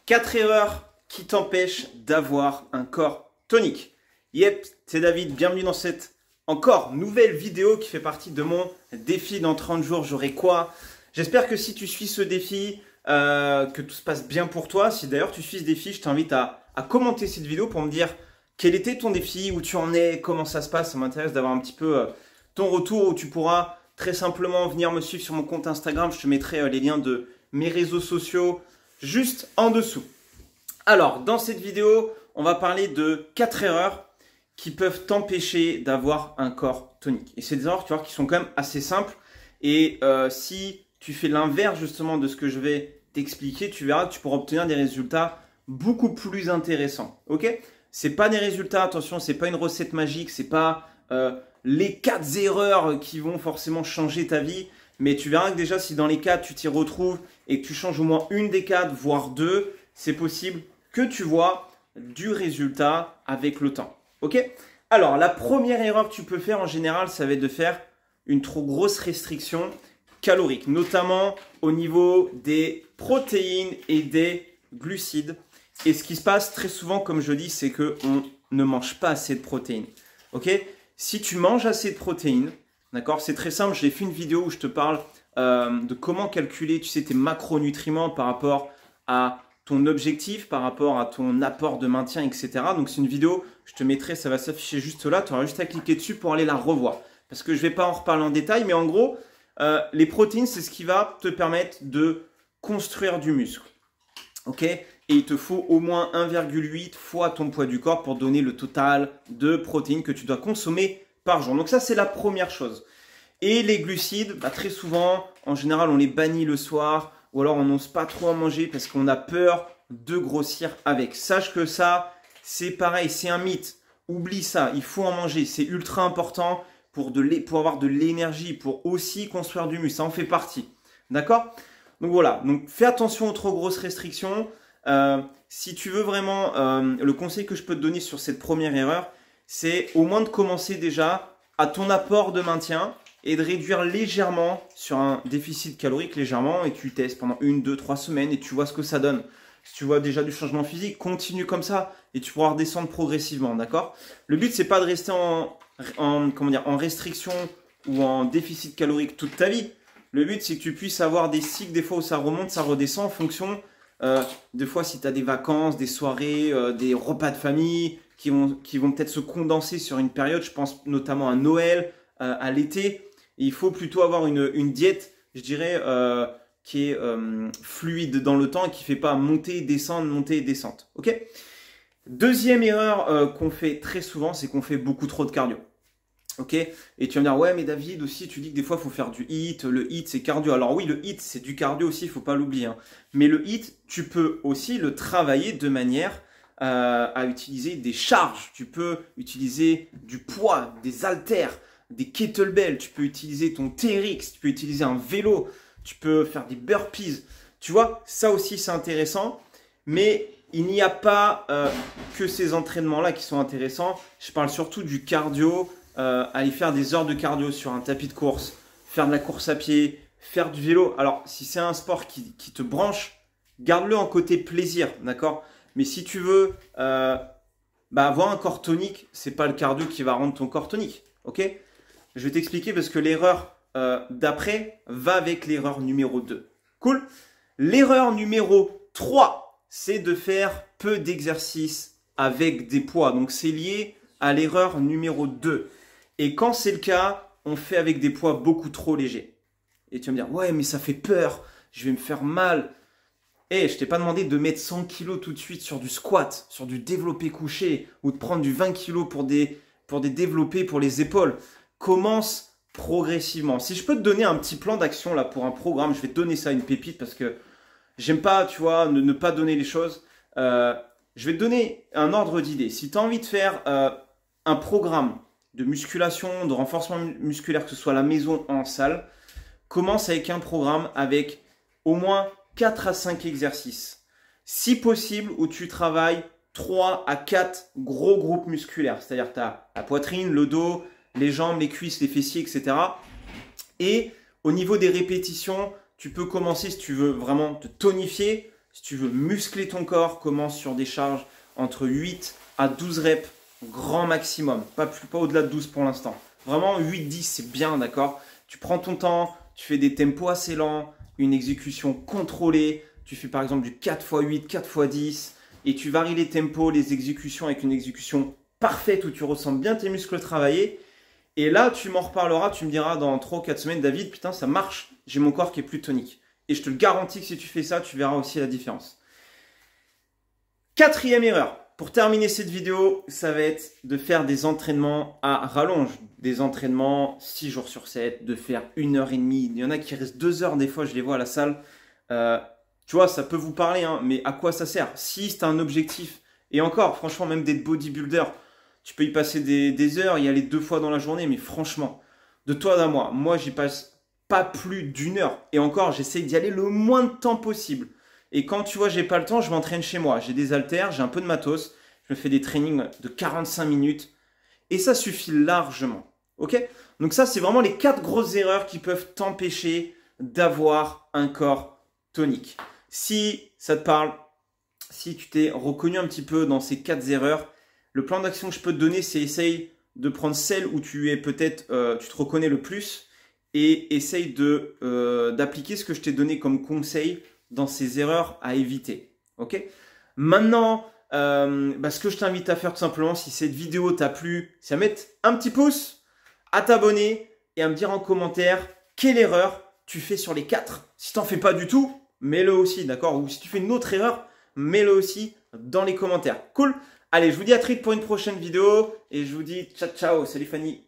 4 erreurs qui t'empêchent d'avoir un corps tonique. Yep, c'est David, bienvenue dans cette encore nouvelle vidéo qui fait partie de mon défi. Dans 30 jours, j'aurai quoi? J'espère que si tu suis ce défi, que tout se passe bien pour toi. Si d'ailleurs tu suis ce défi, je t'invite à commenter cette vidéo pour me dire quel était ton défi, où tu en es, comment ça se passe. Ça m'intéresse d'avoir un petit peu ton retour, où tu pourras très simplement venir me suivre sur mon compte Instagram. Je te mettrai les liens de mes réseaux sociaux juste en dessous. Alors, dans cette vidéo, on va parler de 4 erreurs qui peuvent t'empêcher d'avoir un corps tonique. Et c'est des erreurs, tu vois, qui sont quand même assez simples. Et si tu fais l'inverse justement de ce que je vais t'expliquer, tu verras que tu pourras obtenir des résultats beaucoup plus intéressants. Ok? C'est pas des résultats, attention, c'est pas une recette magique, c'est pas les 4 erreurs qui vont forcément changer ta vie. Mais tu verras que déjà, si dans les 4, tu t'y retrouves et que tu changes au moins une des 4, voire 2, c'est possible que tu vois du résultat avec le temps. Ok? Alors, la première erreur que tu peux faire en général, ça va être de faire une trop grosse restriction calorique, notamment au niveau des protéines et des glucides. Et ce qui se passe très souvent, comme je dis, c'est qu'on ne mange pas assez de protéines. Ok? Si tu manges assez de protéines, d'accord, c'est très simple, j'ai fait une vidéo où je te parle de comment calculer, tu sais, tes macronutriments par rapport à ton objectif, par rapport à ton apport de maintien, etc. Donc c'est une vidéo, je te mettrai, ça va s'afficher juste là, tu auras juste à cliquer dessus pour aller la revoir. Parce que je ne vais pas en reparler en détail, mais en gros, les protéines, c'est ce qui va te permettre de construire du muscle. Ok? Et il te faut au moins 1,8 fois ton poids du corps pour donner le total de protéines que tu dois consommer par jour. Donc ça, c'est la première chose. Et les glucides, bah, très souvent, en général, on les bannit le soir ou alors on n'ose pas trop en manger parce qu'on a peur de grossir avec. Sache que ça, c'est pareil, c'est un mythe. Oublie ça, il faut en manger. C'est ultra important pour avoir de l'énergie, pour aussi construire du muscle. Ça en fait partie. D'accord? Donc voilà, donc fais attention aux trop grosses restrictions. Si tu veux vraiment, le conseil que je peux te donner sur cette première erreur, c'est au moins de commencer déjà à ton apport de maintien et de réduire légèrement sur un déficit calorique légèrement et tu testes pendant 1, 2, 3 semaines et tu vois ce que ça donne. Si tu vois déjà du changement physique, continue comme ça et tu pourras redescendre progressivement, d'accord? Le but, c'est pas de rester en restriction ou en déficit calorique toute ta vie. Le but, c'est que tu puisses avoir des cycles, des fois où ça remonte, ça redescend en fonction, des fois si tu as des vacances, des soirées, des repas de famille qui vont peut-être se condenser sur une période, je pense notamment à Noël, à l'été. Il faut plutôt avoir une diète, je dirais, qui est fluide dans le temps et qui ne fait pas monter, descendre, monter et descendre. Ok? Deuxième erreur qu'on fait très souvent, c'est qu'on fait beaucoup trop de cardio. Ok? Et tu vas me dire, ouais, mais David aussi, tu dis que des fois, il faut faire du HIIT. Le HIIT, c'est cardio. Alors oui, le HIIT, c'est du cardio aussi, il ne faut pas l'oublier. Hein. Mais le HIIT, tu peux aussi le travailler de manière à utiliser des charges. Tu peux utiliser du poids, des haltères, des kettlebells. Tu peux utiliser ton TRX, tu peux utiliser un vélo. Tu peux faire des burpees. Tu vois, ça aussi, c'est intéressant. Mais il n'y a pas que ces entraînements-là qui sont intéressants. Je parle surtout du cardio. Aller faire des heures de cardio sur un tapis de course, faire de la course à pied, faire du vélo. Alors, si c'est un sport qui te branche, garde-le en côté plaisir, d'accord? Mais si tu veux avoir un corps tonique, c'est pas le cardio qui va rendre ton corps tonique, ok? Je vais t'expliquer parce que l'erreur d'après va avec l'erreur numéro 2. Cool? L'erreur numéro 3, c'est de faire peu d'exercices avec des poids. Donc, c'est lié à l'erreur numéro 2. Et quand c'est le cas, on fait avec des poids beaucoup trop légers. Et tu vas me dire, ouais, mais ça fait peur, je vais me faire mal. Eh, je t'ai pas demandé de mettre 100 kg tout de suite sur du squat, sur du développé couché, ou de prendre du 20 kg pour des développés pour les épaules. Commence progressivement. Si je peux te donner un petit plan d'action là pour un programme, je vais te donner ça, une pépite, parce que j'aime pas, tu vois, ne pas donner les choses. Je vais te donner un ordre d'idée. Si tu as envie de faire un programme de musculation, de renforcement musculaire, que ce soit à la maison ou en salle, commence avec un programme avec au moins 4 à 5 exercices. Si possible, où tu travailles 3 à 4 gros groupes musculaires. C'est-à-dire que tu as la poitrine, le dos, les jambes, les cuisses, les fessiers, etc. Et au niveau des répétitions, tu peux commencer, si tu veux vraiment te tonifier, Si tu veux muscler ton corps, commence sur des charges entre 8 à 12 reps, grand maximum. Pas au-delà de 12 pour l'instant. Vraiment, 8-10, c'est bien, d'accord? Tu prends ton temps, tu fais des tempos assez lents, une exécution contrôlée. Tu fais par exemple du 4x8, 4x10 et tu varies les tempos, les exécutions avec une exécution parfaite où tu ressens bien tes muscles travailler. Et là, tu m'en reparleras, tu me diras dans 3 ou 4 semaines, David, putain, ça marche, j'ai mon corps qui est plus tonique. Et je te le garantis que si tu fais ça, tu verras aussi la différence. Quatrième erreur, pour terminer cette vidéo, ça va être de faire des entraînements à rallonge. Des entraînements 6 jours sur 7, de faire 1h30. Il y en a qui restent 2 heures, des fois, je les vois à la salle. Tu vois, ça peut vous parler, hein, mais à quoi ça sert? Si c'est un objectif, et encore, franchement, même d'être bodybuilder, tu peux y passer des heures, y aller 2 fois dans la journée, mais franchement, de toi à moi, j'y passe pas plus d'1 heure. Et encore, j'essaye d'y aller le moins de temps possible. Et quand tu vois, j'ai pas le temps, je m'entraîne chez moi. J'ai des haltères, j'ai un peu de matos, je me fais des trainings de 45 minutes, et ça suffit largement. Ok? Donc ça, c'est vraiment les 4 grosses erreurs qui peuvent t'empêcher d'avoir un corps tonique. Si ça te parle, si tu t'es reconnu un petit peu dans ces 4 erreurs, le plan d'action que je peux te donner, c'est essaye de prendre celle où tu es peut-être, tu te reconnais le plus et essaye d'appliquer ce que je t'ai donné comme conseil dans ces erreurs à éviter. Ok? Maintenant, ce que je t'invite à faire tout simplement, si cette vidéo t'a plu, c'est à mettre un petit pouce, à t'abonner et à me dire en commentaire quelle erreur tu fais sur les 4. Si tu n'en fais pas du tout, mets-le aussi, d'accord? Ou si tu fais une autre erreur, mets-le aussi dans les commentaires. Cool? Allez, je vous dis à très vite pour une prochaine vidéo et je vous dis ciao ciao, salut Fanny.